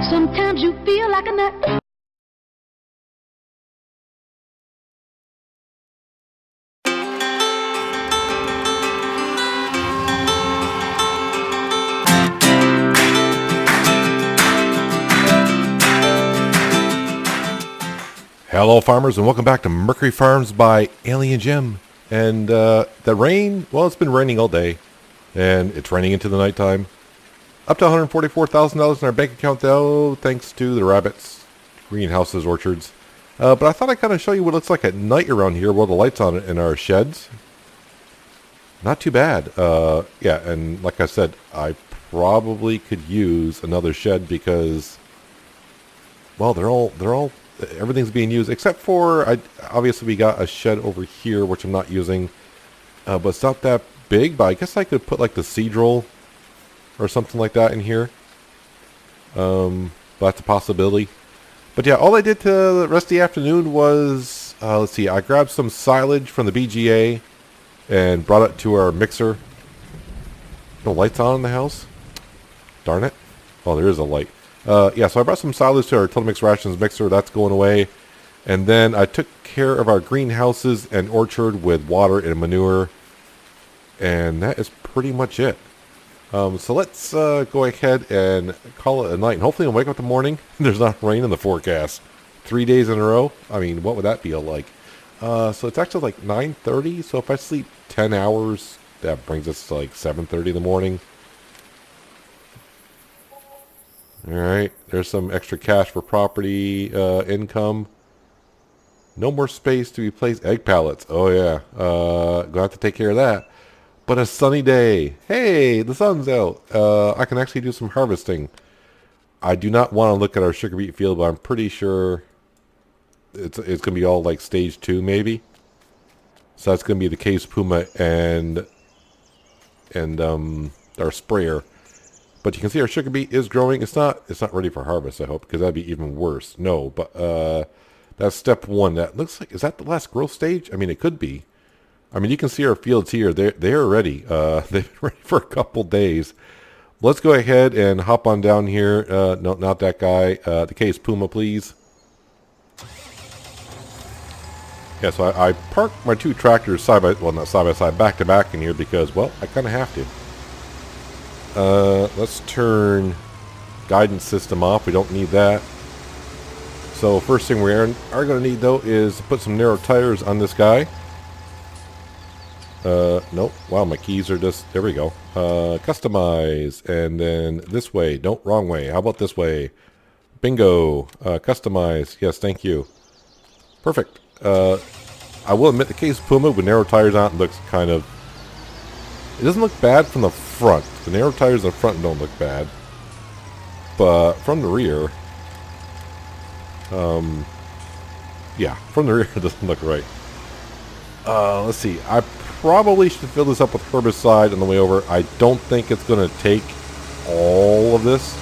Sometimes you feel like a nut. Hello farmers and welcome back to Mercury Farms by Alien Jim. And the rain, well, it's been raining all day and it's raining into the nighttime. Up to $144,000 in our bank account though, thanks to the rabbits, greenhouses, orchards. But I thought I'd kind of show you what it looks like at night around here while the lights on in our sheds. Not too bad. Yeah, and like I said, I probably could use another shed because, well, they're all everything's being used except for obviously we got a shed over here which I'm not using, but it's not that big. But I guess I could put like the seed roll or something like that in here. But that's a possibility. But yeah, all I did to the rest of the afternoon was let's see, I grabbed some silage from the BGA and brought it to our mixer. No lights on in the house? Darn it. Oh, there is a light. Yeah, so I brought some silage to our Telemix Rations mixer. That's going away. And then I took care of our greenhouses and orchard with water and manure. And that is pretty much it. So let's go ahead and call it a night. And hopefully we'll wake up in the morning. There's not rain in the forecast. 3 days in a row. I mean, what would that feel like? So it's actually like 9:30. So if I sleep 10 hours, that brings us to like 7:30 in the morning. Alright, there's some extra cash for property income. No more space to replace egg pallets. Oh yeah, gonna have to take care of that. But a sunny day. Hey, the sun's out. I can actually do some harvesting. I do not want to look at our sugar beet field, but I'm pretty sure it's gonna be all like stage 2 maybe. So that's gonna be the case Puma and our sprayer. But you can see our sugar beet is growing. It's not ready for harvest, I hope, because that'd be even worse. No, but that's step 1. That looks like, is that the last growth stage? I mean, it could be. I mean, you can see our fields here. They're ready. They've been ready for a couple days. Let's go ahead and hop on down here. No, not that guy. The case Puma, please. Yeah, so I parked my 2 tractors not side by side, back to back in here because, well, I kind of have to. Let's turn guidance system off. We don't need that. So first thing we are going to need though is put some narrow tires on this guy. Nope. Wow, my keys are just, there we go. Customize, and then this way. Don't, wrong way. How about this way? Bingo. Customize. Yes, thank you. Perfect. I will admit the case Puma with narrow tires on it looks kind of, it doesn't look bad from the front. The narrow tires in the front don't look bad. But from the rear, yeah, from the rear it doesn't look right. Let's see. I probably should fill this up with herbicide on the way over. I don't think it's going to take all of this.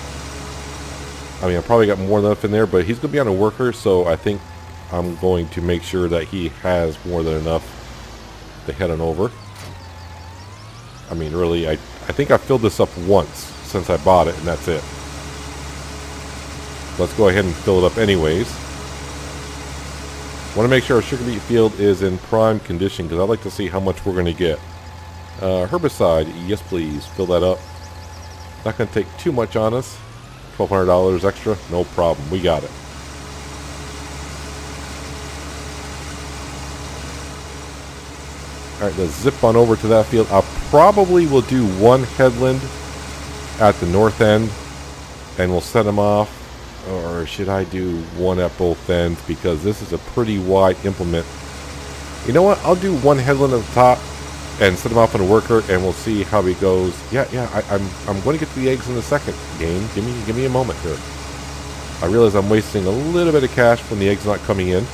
I mean, I probably got more than enough in there, but he's going to be on a worker, so I think I'm going to make sure that he has more than enough to head on over. I mean, really, I think I filled this up once since I bought it, and that's it. Let's go ahead and fill it up anyways. Want to make sure our sugar beet field is in prime condition because I'd like to see how much we're going to get. Herbicide, yes please, fill that up. Not going to take too much on us. $1,200 extra, no problem, we got it. Alright, let's zip on over to that field. I probably will do one headland at the north end and we'll set them off. Or should I do one at both ends because this is a pretty wide implement. You know what? I'll do one headland at the top and set them off on a worker and we'll see how he goes. Yeah, I'm going to get to the eggs in a second. Game, give me a moment here. I realize I'm wasting a little bit of cash when the eggs not coming in.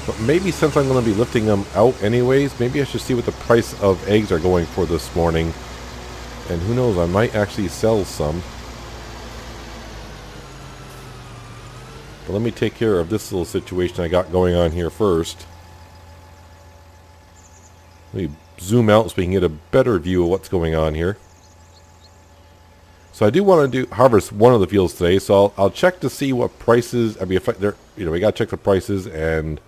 But maybe since I'm going to be lifting them out anyways, maybe I should see what the price of eggs are going for this morning. And who knows, I might actually sell some. But let me take care of this little situation I got going on here first. Let me zoom out so we can get a better view of what's going on here. So I do want to harvest one of the fields today. So I'll check to see what prices. I mean, if they're, we gotta check the prices. And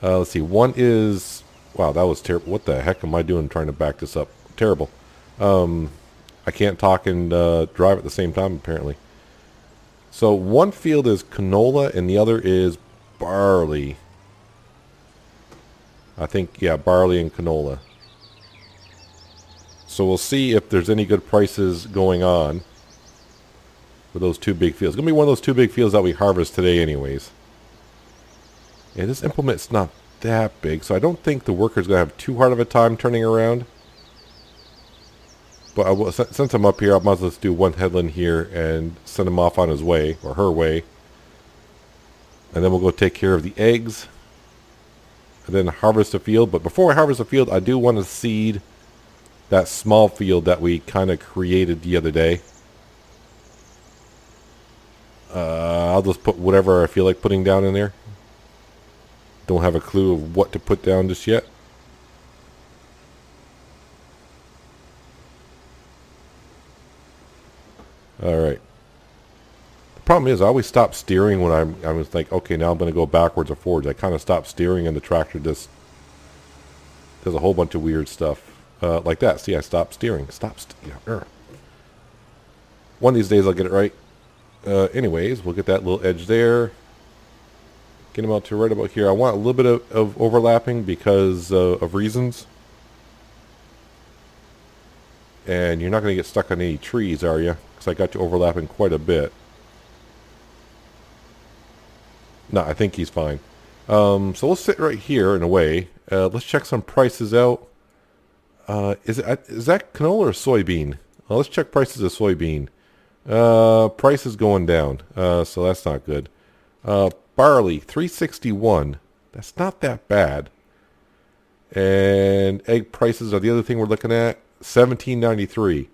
let's see. One is, wow, that was terrible. What the heck am I doing trying to back this up? Terrible. I can't talk and drive at the same time apparently. So one field is canola and the other is barley. I think, yeah, barley and canola. So we'll see if there's any good prices going on for those two big fields. It's going to be one of those two big fields that we harvest today anyways. Yeah, this implement's not that big, so I don't think the worker's going to have too hard of a time turning around. But since I'm up here, I might as well just do one headland here and send him off on his way, or her way. And then we'll go take care of the eggs. And then harvest the field. But before I harvest the field, I do want to seed that small field that we kind of created the other day. I'll just put whatever I feel like putting down in there. Don't have a clue of what to put down just yet. Alright. The problem is I always stop steering when I was like, okay, now I'm going to go backwards or forwards. I kind of stop steering and the tractor just does a whole bunch of weird stuff. Like that. See, I stopped steering. One of these days I'll get it right. Anyways, we'll get that little edge there. Get them out to right about here. I want a little bit of overlapping because of reasons. And you're not going to get stuck on any trees, are you? Because I got you overlapping quite a bit. No, I think he's fine. So we'll sit right here in a way. Let's check some prices out. Is that canola or soybean? Well, let's check prices of soybean. Price is going down, so that's not good. Barley, $3.61. That's not that bad. And egg prices are the other thing we're looking at. $17.93.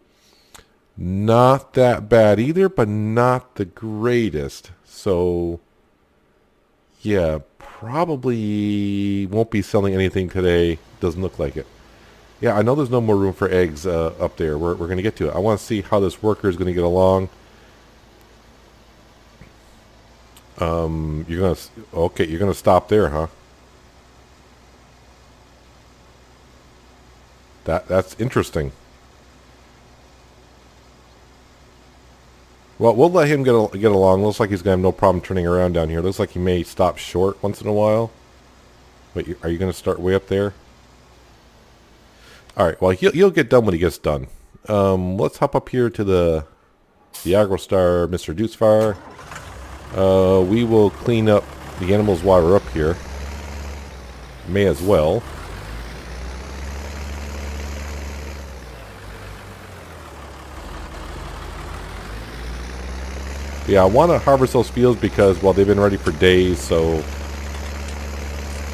Not that bad either, but not the greatest. So, yeah, probably won't be selling anything today. Doesn't look like it. Yeah, I know there's no more room for eggs up there. We're going to get to it. I want to see how this worker is going to get along. You're going to stop there, huh? That's interesting. Well, we'll let him get along. Looks like he's going to have no problem turning around down here. Looks like he may stop short once in a while. Wait, are you going to start way up there? All right. Well, he'll get done when he gets done. Let's hop up here to the AgroStar Mr. Deucefire. We will clean up the animals while we're up here. May as well. Yeah, I want to harvest those fields because, well, they've been ready for days, so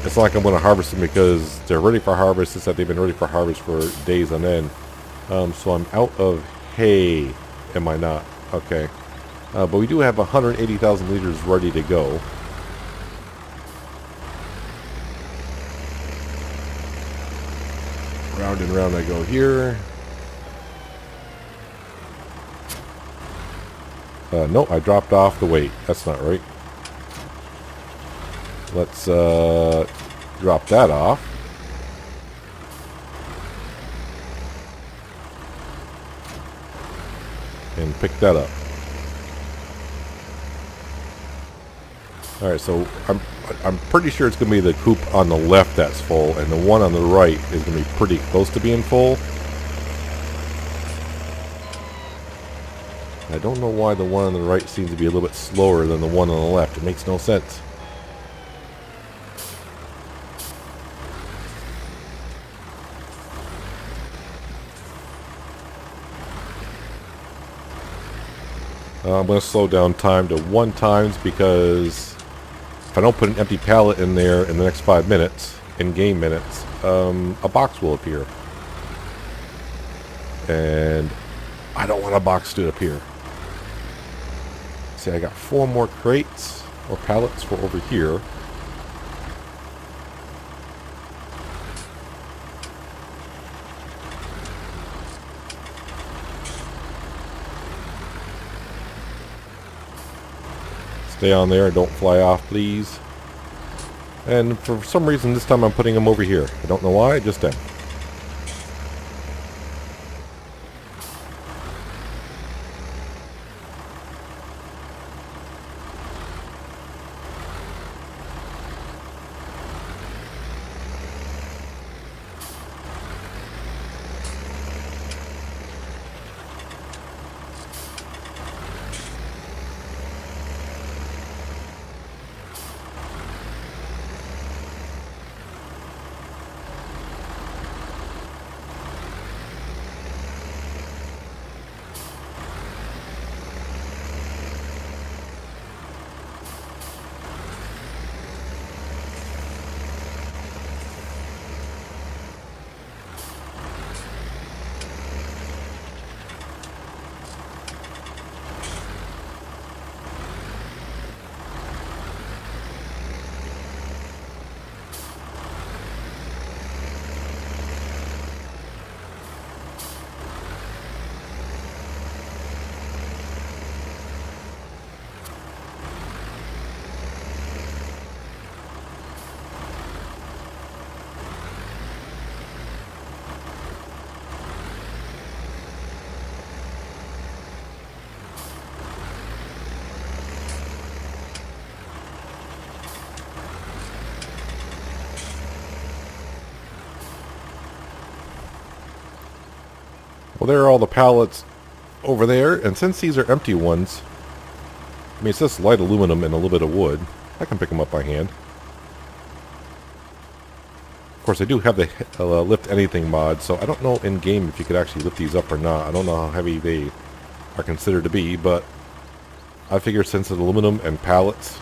it's not like I'm going to harvest them because they're ready for harvest. It's that they've been ready for harvest for days on end. So I'm out of hay. Am I not? Okay. But we do have 180,000 liters ready to go. Round and round I go here. No, I dropped off the weight. That's not right. Let's drop that off. And pick that up. Alright, so I'm pretty sure it's going to be the coop on the left that's full, and the one on the right is going to be pretty close to being full. I don't know why the one on the right seems to be a little bit slower than the one on the left. It makes no sense. I'm going to slow down time to 1 times because if I don't put an empty pallet in there in the next 5 minutes, in-game minutes, a box will appear. And I don't want a box to appear. See, I got 4 more crates or pallets for over here. Stay on there and don't fly off, please. And for some reason this time I'm putting them over here. I don't know why, I just am. Well, there are all the pallets over there, and since these are empty ones, I mean, it's just light aluminum and a little bit of wood. I can pick them up by hand. Of course, I do have the lift anything mod, so I don't know in game if you could actually lift these up or not. I don't know how heavy they are considered to be, but I figure since it's aluminum and pallets,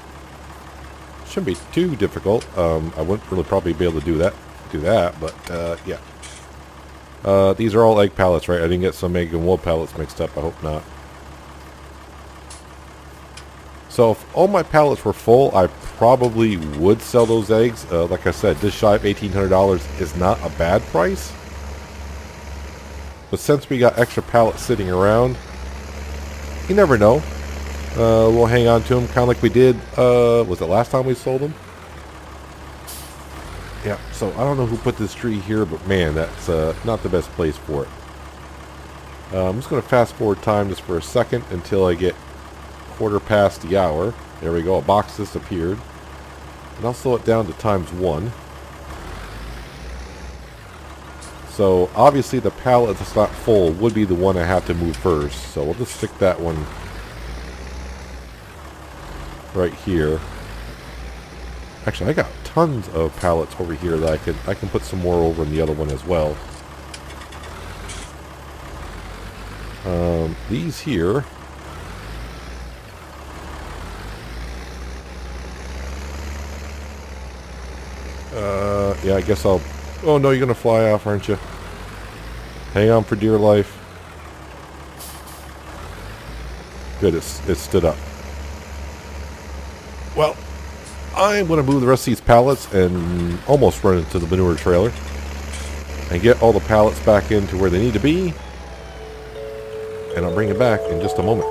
shouldn't be too difficult. I wouldn't really probably be able to do that, but yeah. These are all egg pallets, right? I didn't get some egg and wool pallets mixed up. I hope not. So if all my pallets were full, I probably would sell those eggs. Like I said, just shy of $1,800 is not a bad price. But since we got extra pallets sitting around, you never know. We'll hang on to them, kind of like we did, was it last time we sold them? Yeah, so I don't know who put this tree here, but man, that's not the best place for it. I'm just going to fast forward time just for a second until I get quarter past the hour. There we go, a box disappeared. And I'll slow it down to ×1. So obviously the pallet that's not full would be the one I have to move first. So we'll just stick that one right here. Actually, I got tons of pallets over here that I can put some more over in the other one as well. These here. Yeah, I guess I'll... Oh no, you're gonna fly off, aren't you? Hang on for dear life. Good, it stood up. Well, I'm going to move the rest of these pallets and almost run into the manure trailer and get all the pallets back into where they need to be, and I'll bring it back in just a moment.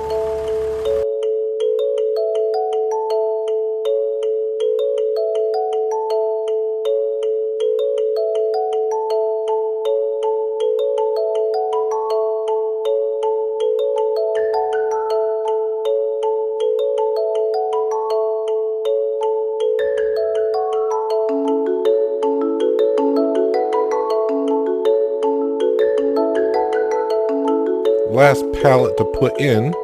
Last pallet to put in.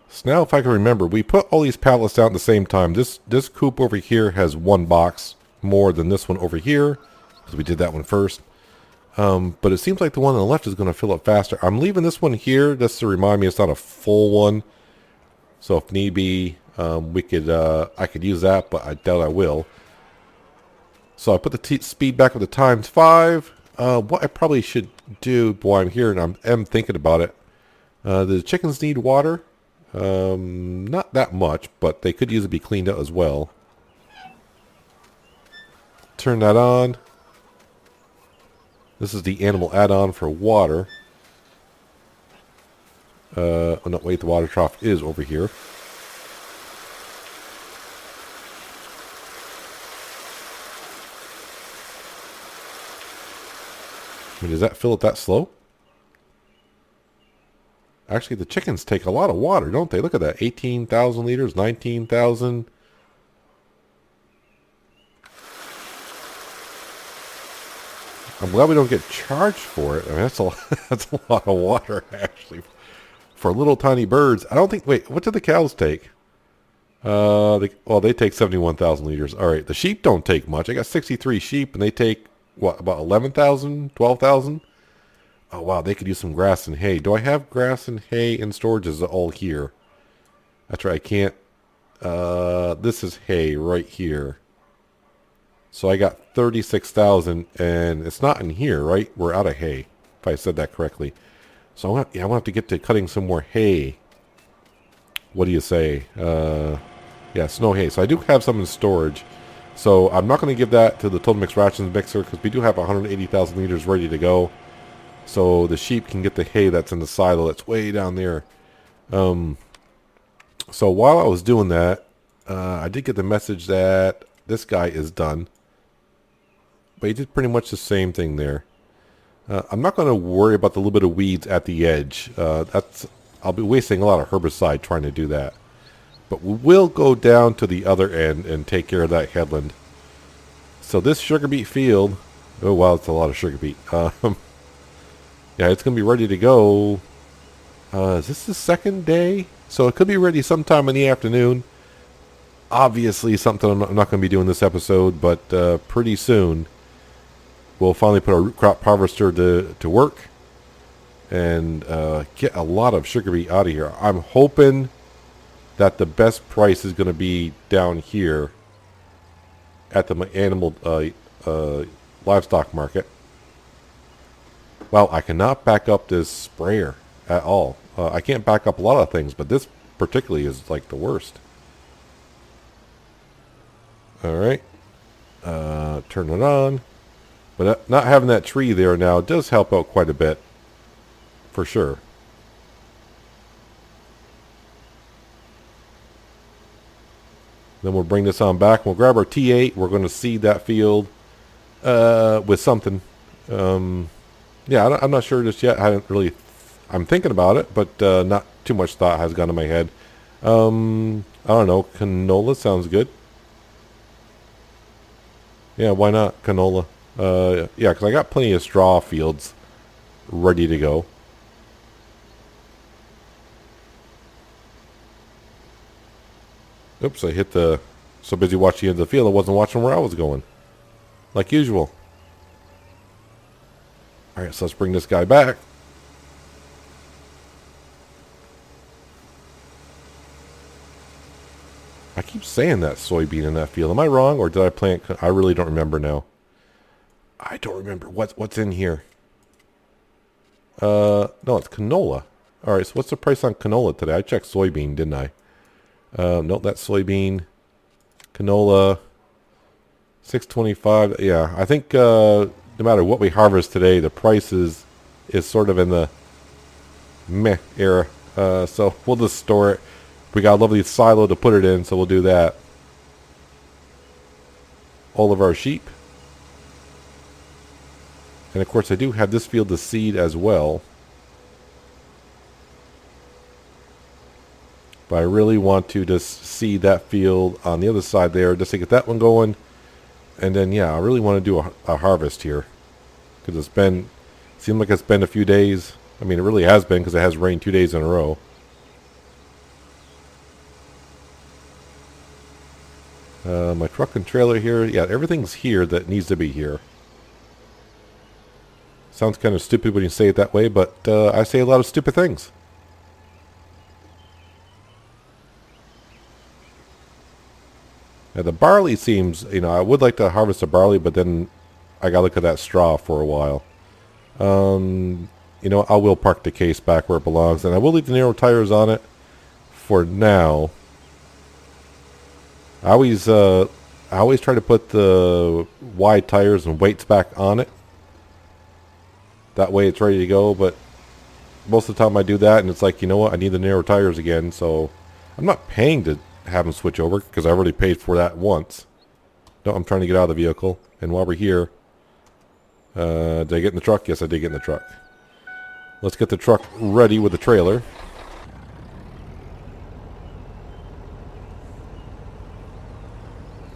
So now if I can remember, we put all these pallets out at the same time. This coop over here has one box more than this one over here, because we did that one first. But it seems like the one on the left is going to fill up faster. I'm leaving this one here just to remind me it's not a full one. So if need be, we could I could use that, but I doubt I will. So I put the speed back with the ×5. What I probably should do while I'm here, and I'm thinking about it, the chickens need water. Not that much, but they could use to be cleaned out as well. Turn that on. This is the animal add-on for water. Oh no, wait, the water trough is over here. I mean, does that fill it that slow? Actually, the chickens take a lot of water, don't they? Look at that. 18,000 liters, 19,000. I'm glad we don't get charged for it. I mean, that's a lot, that's a lot of water, actually, for little tiny birds. I don't think... Wait, what do the cows take? They take 71,000 liters. All right, the sheep don't take much. I got 63 sheep, and they take, what, about 11,000, 12,000? Oh, wow, they could use some grass and hay. Do I have grass and hay in storage? Is it all here? That's right, I can't... this is hay right here. So I got 36,000, and it's not in here, right? We're out of hay, if I said that correctly. So I'm gonna have to get to cutting some more hay. What do you say? Yeah, snow hay. So I do have some in storage. So I'm not going to give that to the Total Mix Rations mixer because we do have 180,000 liters ready to go. So the sheep can get the hay that's in the silo that's way down there. So while I was doing that, I did get the message that this guy is done. But he did pretty much the same thing there. I'm not going to worry about the little bit of weeds at the edge. I'll be wasting a lot of herbicide trying to do that. But we will go down to the other end and take care of that headland. So this sugar beet field... Oh, wow, it's a lot of sugar beet. Yeah, it's going to be ready to go. Is this the second day? So it could be ready sometime in the afternoon. Obviously, something I'm not going to be doing this episode, but pretty soon we'll finally put our root crop harvester to work and get a lot of sugar beet out of here. I'm hoping that the best price is going to be down here at the animal livestock market. Well, I cannot back up this sprayer at all. I can't back up a lot of things, but this particularly is like the worst. Alright. Turn it on. But not having that tree there now does help out quite a bit. For sure. Then we'll bring this on back. We'll grab our T8. We're going to seed that field with something. Yeah, I'm not sure just yet. I'm thinking about it, but not too much thought has gone to my head. I don't know. Canola sounds good. Yeah, why not canola? Yeah, because I got plenty of straw fields ready to go. Oops, I hit the... So busy watching the end of the field, I wasn't watching where I was going. Like usual. Alright, so let's bring this guy back. I keep saying that soybean in that field. Am I wrong, or did I plant... I really don't remember now. I don't remember. What's in here? No, it's canola. Alright, so what's the price on canola today? I checked soybean, didn't I? Nope, that's soybean. Canola. 625. Yeah, I think no matter what we harvest today, the price is sort of in the meh era. So we'll just store it. We got a lovely silo to put it in, so we'll do that. All of our sheep. And of course I do have this field to seed as well. But I really want to just seed that field on the other side there just to get that one going. And then, yeah, I really want to do a harvest here. Because seemed like it's been a few days. I mean, it really has been because it has rained 2 days in a row. My truck and trailer here. Yeah, everything's here that needs to be here. Sounds kind of stupid when you say it that way, but I say a lot of stupid things. Now the barley seems, I would like to harvest the barley, but then I gotta look at that straw for a while. I will park the case back where it belongs, and I will leave the narrow tires on it for now. I always try to put the wide tires and weights back on it. That way it's ready to go, but most of the time I do that, and it's like, you know what, I need the narrow tires again, so I'm not paying to have them switch over because I already paid for that once. No, I'm trying to get out of the vehicle, and while we're here, Did I get in the truck? Yes, I did get in the truck. Let's get the truck ready with the trailer.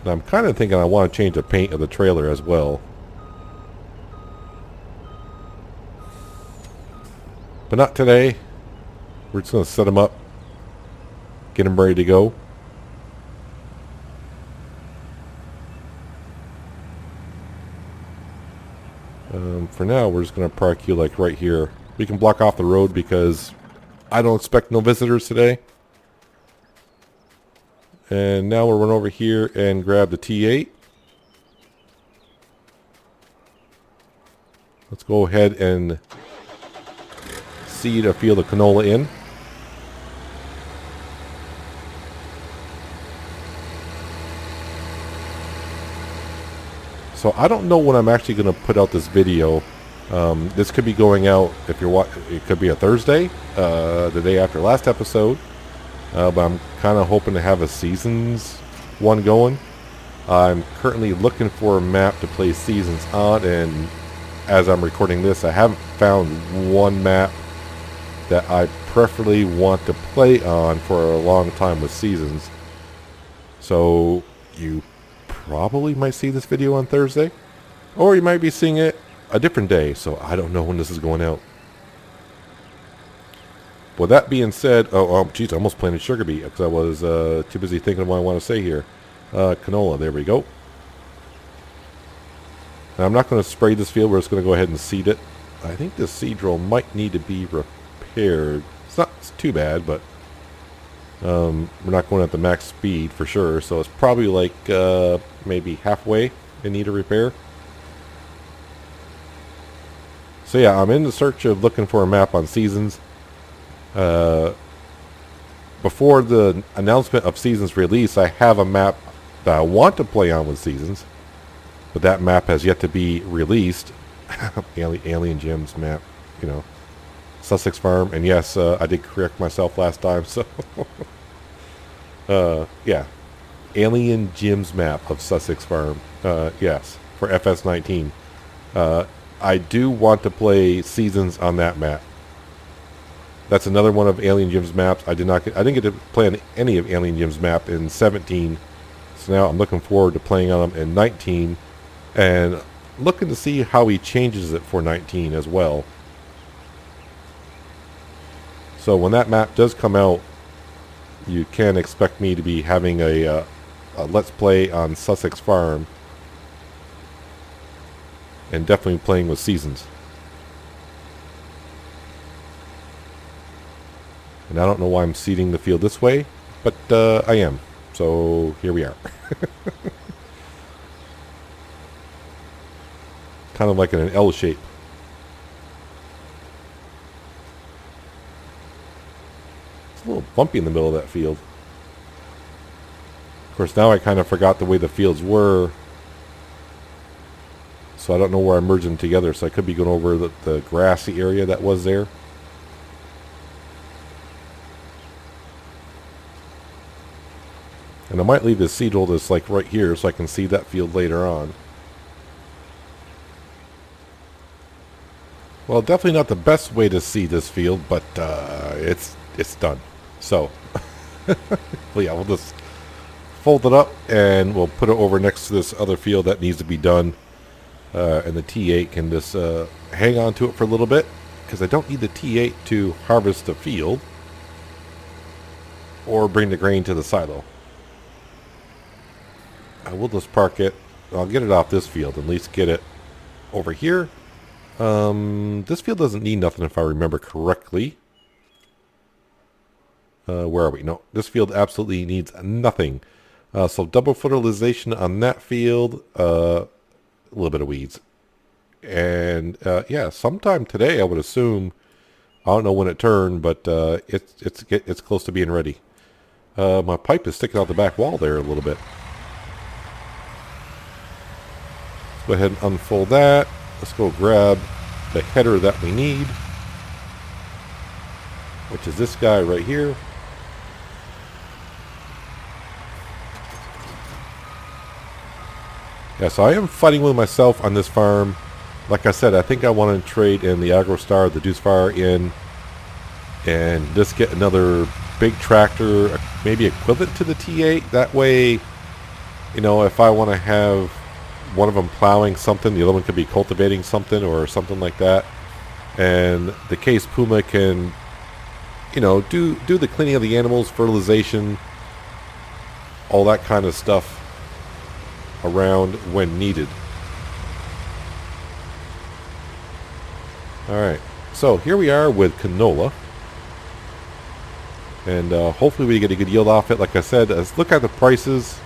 And I'm kind of thinking I want to change the paint of the trailer as well. But not today. We're just going to set them up. Get them ready to go. For now, we're just going to park you like right here. We can block off the road because I don't expect no visitors today. And now we'll run over here and grab the T8. Let's go ahead and seed a field of canola in. So I don't know when I'm actually going to put out this video. This could be going out if you're watching. It could be a Thursday, the day after last episode. But I'm kind of hoping to have a seasons one going. I'm currently looking for a map to play seasons on, and as I'm recording this, I haven't found one map that I preferably want to play on for a long time with seasons. So you probably might see this video on Thursday, or you might be seeing it a different day, so I don't know when this is going out. With that being said, geez, I almost planted sugar beet because I was too busy thinking of what I want to say here. Canola, there we go. Now, I'm not going to spray this field, we're just going to go ahead and seed it. I think this seed drill might need to be repaired. It's not too bad, but we're not going at the max speed for sure, so it's probably like maybe halfway in need of repair. So yeah, I'm in the search of looking for a map on seasons. Before the announcement of seasons release, I have a map that I want to play on with seasons, but that map has yet to be released. Alien Jim's map, you know, Sussex Farm, and yes, I did correct myself last time, so yeah, Alien Jim's map of Sussex Farm, yes, for FS19. I do want to play seasons on that map. That's another one of Alien Jim's maps. I didn't get to play on any of Alien Jim's map in 17, so now I'm looking forward to playing on them in 19, and looking to see how he changes it for 19 as well. So when that map does come out, you can expect me to be having a Let's Play on Sussex Farm, and definitely playing with seasons. And I don't know why I'm seeding the field this way, but I am. So here we are. Kind of like in an L shape. It's a little bumpy in the middle of that field. Of course, now I kind of forgot the way the fields were, so I don't know where I merged them together, so I could be going over the grassy area that was there. And I might leave this seed hole that's like right here so I can see that field later on. Well, definitely not the best way to see this field, but it's done. So, well, yeah, we'll just fold it up and we'll put it over next to this other field that needs to be done. And the T8 can just hang on to it for a little bit, because I don't need the T8 to harvest the field or bring the grain to the silo. I will just park it. I'll get it off this field, at least get it over here. This field doesn't need nothing if I remember correctly. Where are we? No, this field absolutely needs nothing. So double fertilization on that field, a little bit of weeds. And yeah, sometime today I would assume. I don't know when it turned, but it's close to being ready. My pipe is sticking out the back wall there a little bit. Let's go ahead and unfold that. Let's go grab the header that we need, which is this guy right here. Yeah, so I am fighting with myself on this farm. like I said, I think I want to trade in the AgroStar, the Deuce Fire in, and just get another big tractor, maybe equivalent to the T8. That way, you know, if I want to have one of them plowing something, the other one could be cultivating something or something like that. And the Case Puma can, you know, do the cleaning of the animals, fertilization, all that kind of stuff around when needed. Alright, so here we are with canola. And hopefully we get a good yield off it. Like I said, let's look at the prices.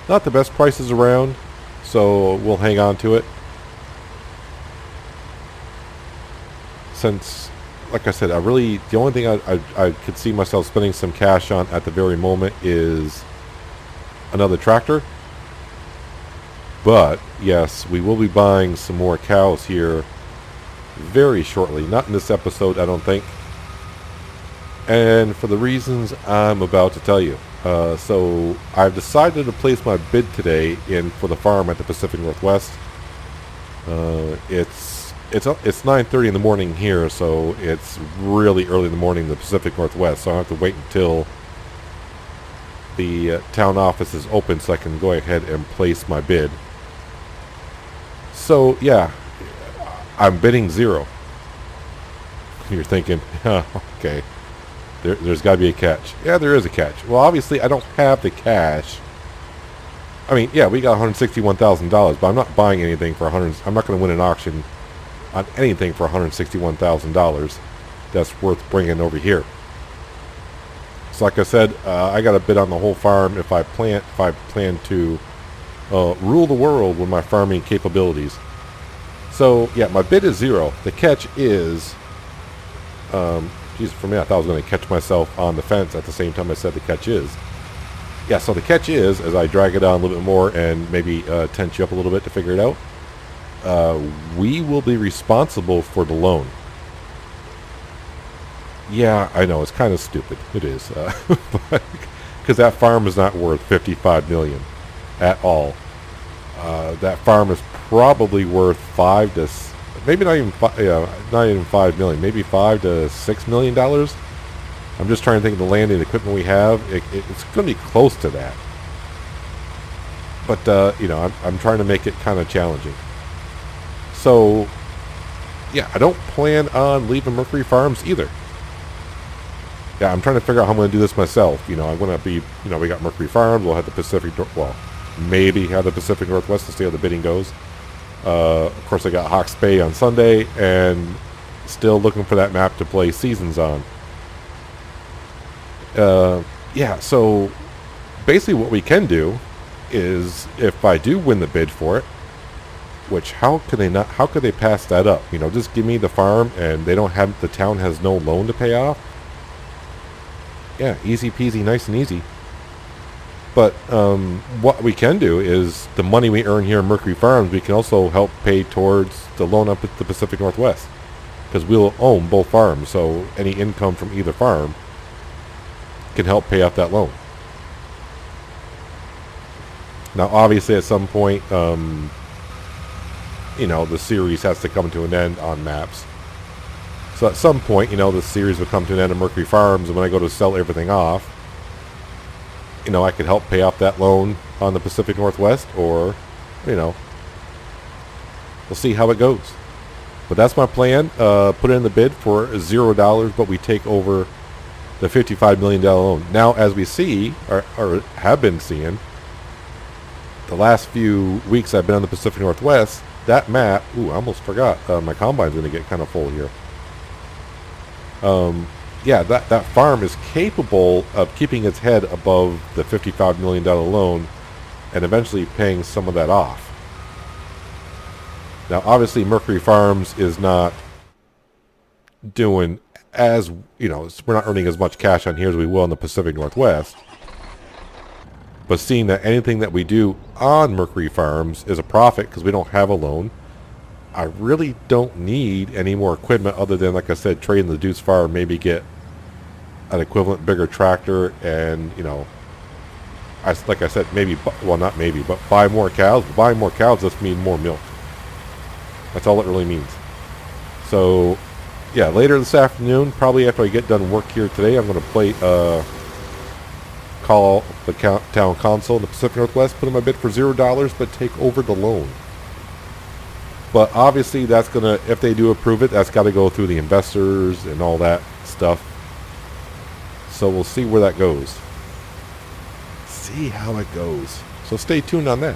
Not the best prices around, so we'll hang on to it. Since, like I said, the only thing I could see myself spending some cash on at the very moment is another tractor. But, yes, we will be buying some more cows here very shortly. Not in this episode, I don't think. And for the reasons I'm about to tell you. So I've decided to place my bid today in for the farm at the Pacific Northwest. It's 9:30 in the morning here, so it's really early in the morning in the Pacific Northwest. So I have to wait until the town office is open so I can go ahead and place my bid. So yeah, I'm bidding 0. You're thinking, okay. There's got to be a catch. Yeah, there is a catch. Well, obviously, I don't have the cash. I mean, yeah, we got $161,000, but I'm not buying anything for $100. I'm not going to win an auction on anything for $161,000 that's worth bringing over here. So, like I said, I got to bid on the whole farm if I plan to rule the world with my farming capabilities. So, yeah, my bid is 0. The catch is... for me, I thought I was going to catch myself on the fence at the same time I said the catch is. Yeah, so the catch is, as I drag it down a little bit more and maybe tense you up a little bit to figure it out, we will be responsible for the loan. Yeah, I know, it's kind of stupid. It is. Because that farm is not worth $55 million at all. That farm is probably worth maybe not even $5 million, maybe $5 to $6 million. I'm just trying to think of the land and the equipment we have. It's going to be close to that. But you know, I'm trying to make it kind of challenging. So yeah, I don't plan on leaving Mercury Farms either. Yeah, I'm trying to figure out how I'm going to do this myself. You know, I'm going to be, you know, we got Mercury Farms. We'll have the Pacific, well, maybe have the Pacific Northwest to see how the bidding goes. Of course, I got Hawke's Bay on Sunday, and still looking for that map to play seasons on. Yeah, so basically what we can do is, if I do win the bid for it, which how could they pass that up? You know, just give me the farm, and the town has no loan to pay off. Yeah, easy peasy, nice and easy. But what we can do is the money we earn here in Mercury Farms, we can also help pay towards the loan up at the Pacific Northwest. Because we'll own both farms, so any income from either farm can help pay off that loan. Now, obviously, at some point, you know, the series has to come to an end on maps. So at some point, you know, the series will come to an end at Mercury Farms, and when I go to sell everything off, you know, I could help pay off that loan on the Pacific Northwest, or, you know, we'll see how it goes. But that's my plan. Put in the bid for $0, but we take over the $55 million loan. Now, as we see, or have been seeing, the last few weeks I've been on the Pacific Northwest, that map, I almost forgot, my combine's going to get kind of full here. Yeah, that farm is capable of keeping its head above the $55 million loan and eventually paying some of that off. Now, obviously, Mercury Farms is not doing as, you know, we're not earning as much cash on here as we will in the Pacific Northwest. But seeing that anything that we do on Mercury Farms is a profit because we don't have a loan, I really don't need any more equipment other than, like I said, trading the Deuce Farm, maybe get an equivalent bigger tractor, and, you know, like I said, maybe, well, not maybe, but buy more cows. Buying more cows does mean more milk. That's all it really means. So, yeah, later this afternoon, probably after I get done work here today, I'm going to call the town council in the Pacific Northwest, put in my bid for $0, but take over the loan. But obviously, that's going to, if they do approve it, that's got to go through the investors and all that stuff. So we'll see where that goes. See how it goes. So stay tuned on that.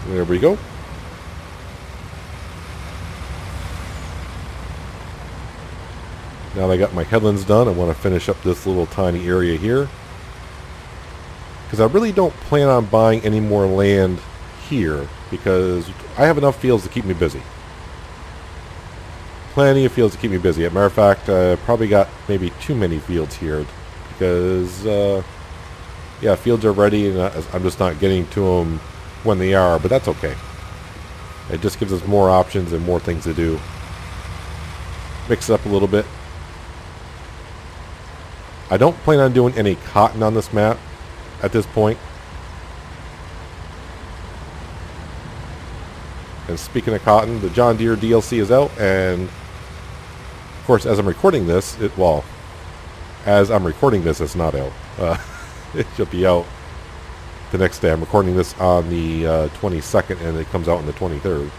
There we go. Now that I got my headlands done, I want to finish up this little tiny area here. Because I really don't plan on buying any more land here, because I have enough fields to keep me busy. Plenty of fields to keep me busy. As a matter of fact, I probably got maybe too many fields here, because, yeah, fields are ready, and I'm just not getting to them when they are, but that's okay. It just gives us more options and more things to do. Mix it up a little bit. I don't plan on doing any cotton on this map at this point. And speaking of cotton, the John Deere DLC is out, and of course, as I'm recording this, as I'm recording this, it's not out. It should be out the next day. I'm recording this on the 22nd, and it comes out on the 23rd.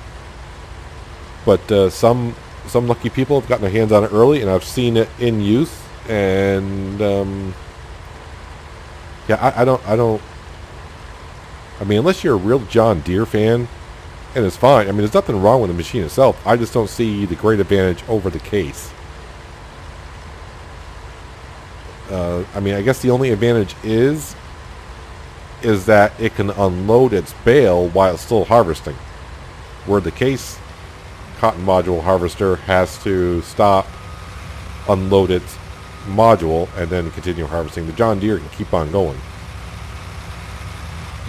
But some lucky people have gotten their hands on it early, and I've seen it in use. And yeah, I don't. I mean, unless you're a real John Deere fan, and it's fine. I mean, there's nothing wrong with the machine itself. I just don't see the great advantage over the case. I mean, I guess the only advantage is that it can unload its bale while it's still harvesting, where the case cotton module harvester has to stop, unload its module, and then continue harvesting. The John Deere can keep on going.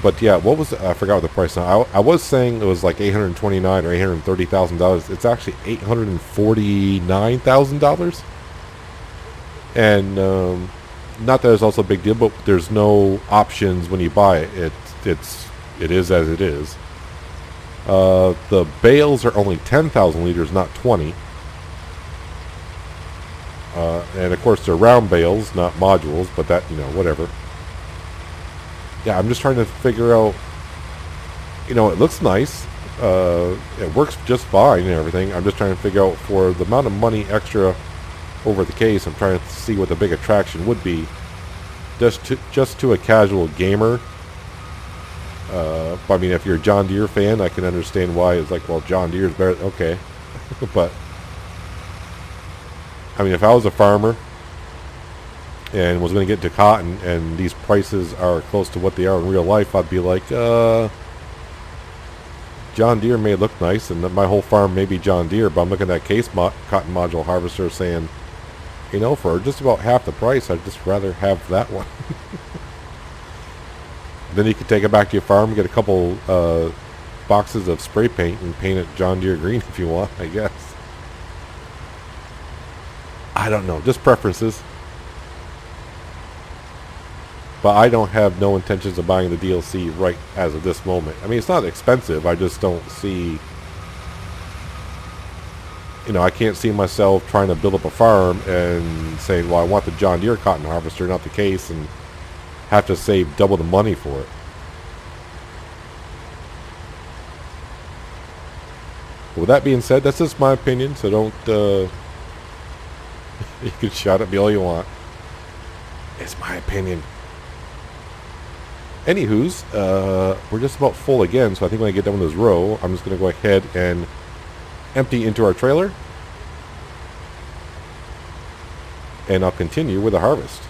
But yeah, what was I forgot what the price now. I was saying it was like $829,000 or $830,000. It's actually $849,000. And not that it's also a big deal, but there's no options when you buy it. It is as it is. The bales are only 10,000 liters, not 20. And of course they're round bales, not modules, but that, whatever. Yeah, I'm just trying to figure out, it looks nice. It works just fine and everything. I'm just trying to figure out, for the amount of money extra over the case, I'm trying to see what the big attraction would be. Just to a casual gamer. I mean, if you're a John Deere fan, I can understand why it's like, well, John Deere's better. Okay. But I mean, if I was a farmer and was going to get into cotton, and these prices are close to what they are in real life, I'd be like, John Deere may look nice, and my whole farm may be John Deere, but I'm looking at that case cotton module harvester saying, for just about half the price, I'd just rather have that one. Then you can take it back to your farm, get a couple boxes of spray paint, and paint it John Deere green if you want, I guess. I don't know, just preferences. But I don't have no intentions of buying the DLC right as of this moment. I mean, it's not expensive. I just don't see... I can't see myself trying to build up a farm and saying, well, I want the John Deere cotton harvester, not the case, and have to save double the money for it. But with that being said, that's just my opinion, so don't... you can shout at me all you want. It's my opinion. Anywho's, we're just about full again, so I think when I get done with this row, I'm just going to go ahead and empty into our trailer. And I'll continue with the harvest.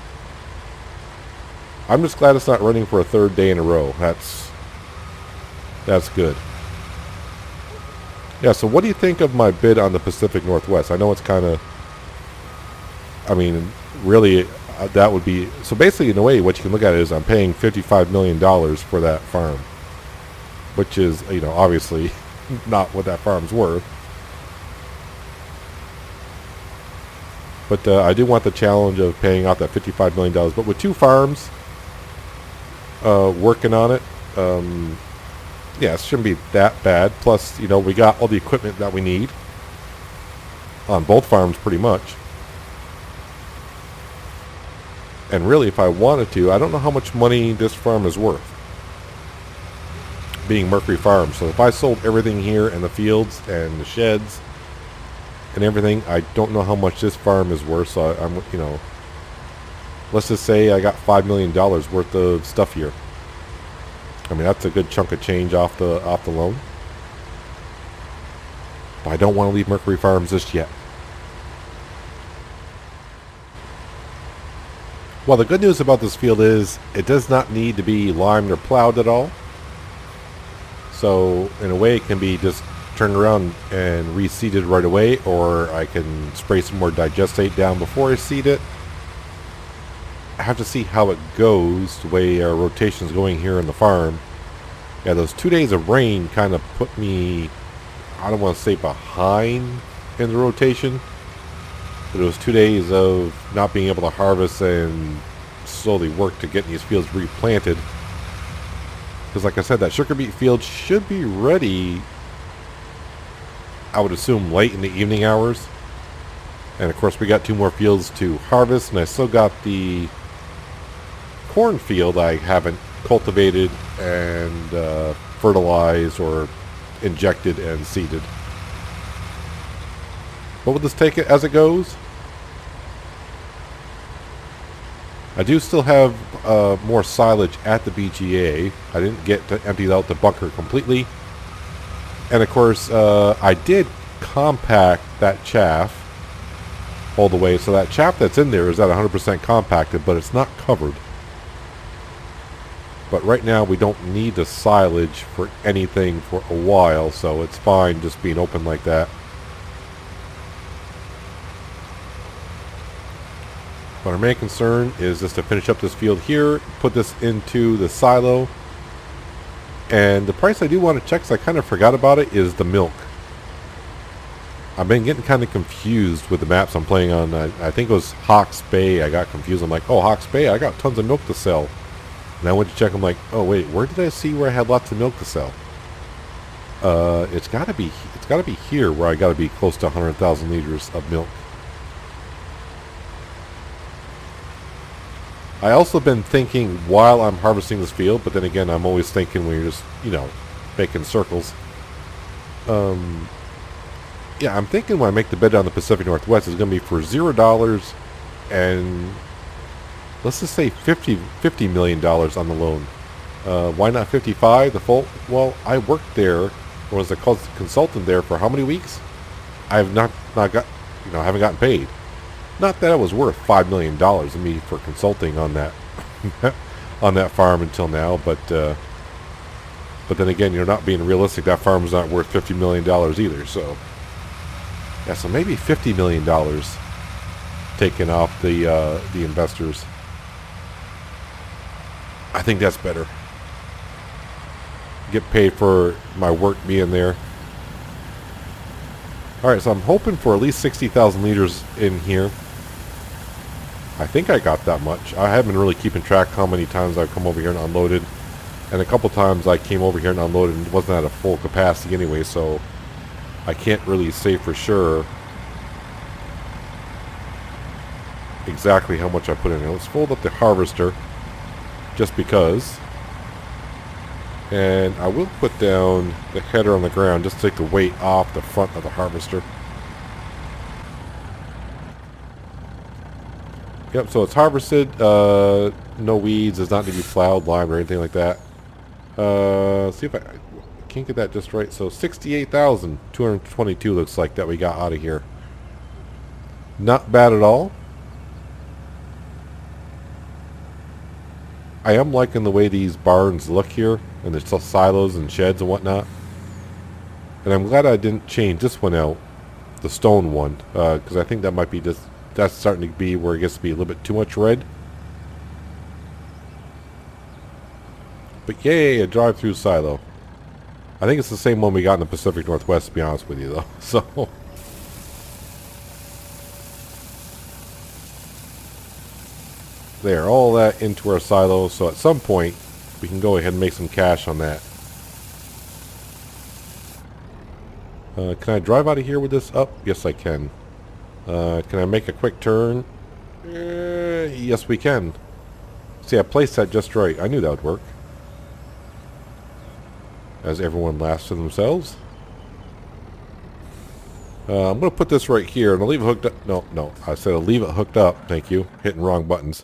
I'm just glad it's not running for a third day in a row. That's good. Yeah, so what do you think of my bid on the Pacific Northwest? I know it's kind of... I mean, really... that would be... So basically, in a way, what you can look at it is I'm paying $55 million for that farm. Which is, obviously not what that farm's worth. But I do want the challenge of paying out that $55 million. But with two farms working on it, Yeah, it shouldn't be that bad. Plus, you know, we got all the equipment that we need on both farms pretty much. And really, if I wanted to, I don't know how much money this farm is worth, being Mercury Farms. So if I sold everything here in the fields and the sheds and everything, I don't know how much this farm is worth. So I'm, you know, let's just say I got $5 million worth of stuff here. I mean, that's a good chunk of change off the loan. But I don't want to leave Mercury Farms just yet. Well, the good news about this field is it does not need to be limed or plowed at all. So in a way, it can be just turned around and reseeded right away, or I can spray some more digestate down before I seed it. I have to see how it goes, the way our rotation is going here in the farm. Yeah, those 2 days of rain kind of put me, I don't want to say behind in the rotation, but it was 2 days of not being able to harvest and slowly work to get these fields replanted. Because like I said, that sugar beet field should be ready, I would assume, late in the evening hours. And of course we got 2 more fields to harvest, and I still got the cornfield I haven't cultivated and fertilized or injected and seeded. But we'll just take it as it goes. I do still have more silage at the BGA. I didn't get to empty out the bunker completely. And of course, I did compact that chaff all the way. So that chaff that's in there is at 100% compacted, but it's not covered. But right now, we don't need the silage for anything for a while, so it's fine just being open like that. But our main concern is just to finish up this field here, put this into the silo. And the price I do want to check, because I kind of forgot about it, is the milk. I've been getting kind of confused with the maps I'm playing on. I think it was Hawke's Bay. I got confused. I'm like, oh, Hawke's Bay, I got tons of milk to sell. And I went to check. I'm like, oh wait, where did I see where I had lots of milk to sell? It's got to be here where I got to be close to 100,000 liters of milk. I also been thinking while I'm harvesting this field, but then again, I'm always thinking when you're just, you know, making circles. Yeah, I'm thinking when I make the bid on the Pacific Northwest, it's going to be for $0 and let's just say $50 million on the loan. Why not 55? The full? Well, I worked there, or was a consultant there for how many weeks? I have not got, you know, I haven't gotten paid. Not that it was worth $5 million to me for consulting on that on that farm until now, but then again, you're not being realistic. That farm's not worth $50 million either. So yeah, so maybe $50 million taken off the investors. I think that's better. Get paid for my work being there. Alright, so I'm hoping for at least 60,000 liters in here. I think I got that much. I haven't been really keeping track how many times I've come over here and unloaded. And a couple times I came over here and unloaded and wasn't at a full capacity anyway, so I can't really say for sure exactly how much I put in here. Let's fold up the harvester just because. And I will put down the header on the ground just to take the weight off the front of the harvester. Yep, so it's harvested. No weeds. Does not need to be plowed, limed, or anything like that. See if I can't get that just right. So 68,222 looks like that we got out of here. Not bad at all. I am liking the way these barns look here, and there's still silos and sheds and whatnot. And I'm glad I didn't change this one out, the stone one, because I think that might be just, that's starting to be where it gets to be a little bit too much red. But yay, a drive-through silo. I think it's the same one we got in the Pacific Northwest, to be honest with you, though. So there, all that into our silo. So at some point, we can go ahead and make some cash on that. Can I drive out of here with this up? Yes, I can. Can I make a quick turn? Yes, we can. See, I placed that just right. I knew that would work. As everyone laughs to themselves. I'm going to put this right here, and I'll leave it hooked up. No. I said I'll leave it hooked up. Thank you. Hitting wrong buttons.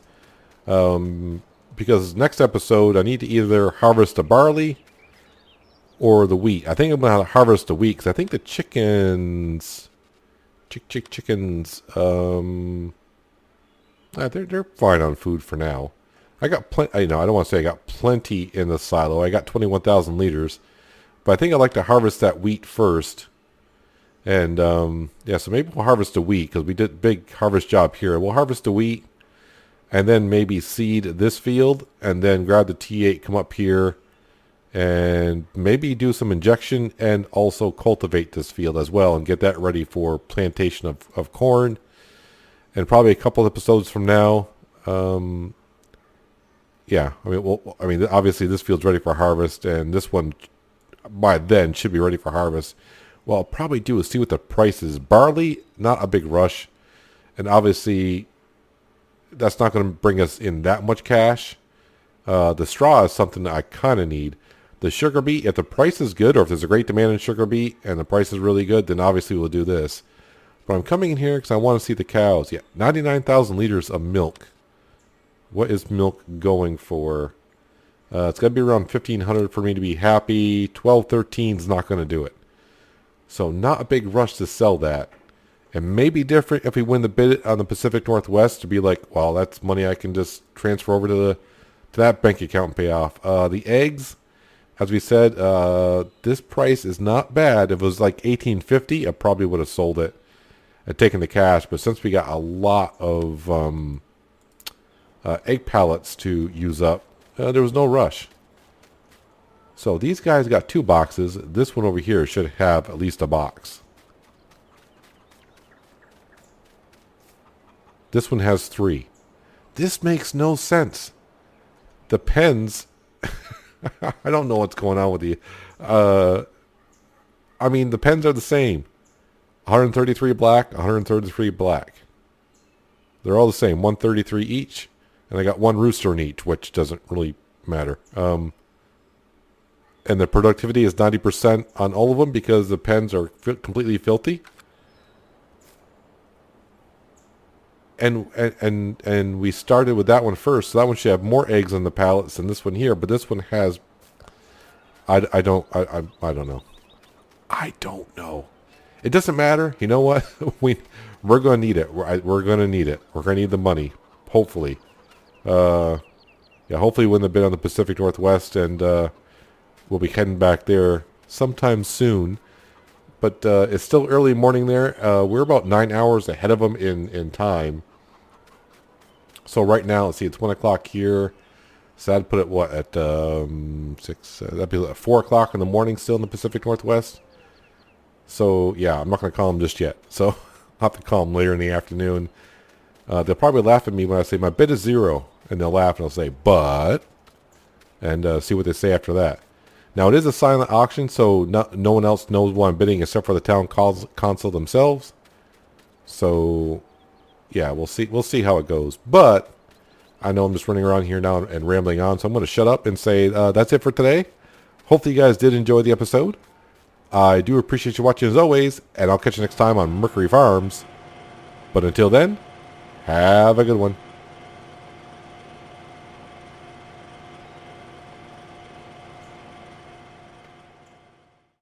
Because next episode, I need to either harvest the barley or the wheat. I think I'm going to harvest the wheat, because I think the chickens... Chickens... they're fine on food for now. I got plenty... I don't want to say I got plenty in the silo. I got 21,000 liters. But I think I'd like to harvest that wheat first. And, yeah, so maybe we'll harvest the wheat, because we did a big harvest job here. We'll harvest the wheat, and then maybe seed this field, and then grab the T8, come up here, and maybe do some injection, and also cultivate this field as well, and get that ready for plantation of corn. And probably a couple episodes from now, yeah, I mean, obviously this field's ready for harvest, and this one, by then, should be ready for harvest. What I'll probably do is see what the price is. Barley, not a big rush. And obviously, that's not going to bring us in that much cash. The straw is something that I kind of need. The sugar beet, if the price is good, or if there's a great demand in sugar beet, and the price is really good, then obviously we'll do this. But I'm coming in here because I want to see the cows. Yeah, 99,000 liters of milk. What is milk going for? It's going to be around 1,500 for me to be happy. 12.13 is not going to do it. So not a big rush to sell that. It may be different if we win the bid on the Pacific Northwest to be like, well, that's money I can just transfer over to that bank account and pay off. The eggs, as we said, this price is not bad. If it was like $18.50, I probably would have sold it and taken the cash. But since we got a lot of egg pallets to use up, there was no rush. So these guys got 2 boxes. This one over here should have at least a box. This one has 3. This makes no sense. The pens, I don't know what's going on with the, I mean, the pens are the same. 133 black, 133 black. They're all the same, 133 each. And I got 1 rooster in each, which doesn't really matter. And the productivity is 90% on all of them because the pens are completely filthy. And we started with that one first, so that one should have more eggs on the pallets than this one here. But this one has, I don't know. I don't know. It doesn't matter. You know what? we're going to need it. We're going to need it. We're going to need the money. Hopefully. Yeah. Hopefully win the bid on the Pacific Northwest, and we'll be heading back there sometime soon. But it's still early morning there. We're about 9 hours ahead of them in time. So right now, let's see, it's 1 o'clock here. So I'd put it, what, at 6? That'd be at 4 o'clock in the morning still in the Pacific Northwest. So, yeah, I'm not going to call them just yet. So I'll have to call them later in the afternoon. They'll probably laugh at me when I say my bid is 0. And they'll laugh and I'll say, but, and see what they say after that. Now, it is a silent auction, so no one else knows what I'm bidding except for the town council themselves. So, yeah, we'll see how it goes. But I know I'm just running around here now and rambling on, so I'm going to shut up and say that's it for today. Hopefully you guys did enjoy the episode. I do appreciate you watching as always, and I'll catch you next time on Mercury Farms. But until then, have a good one.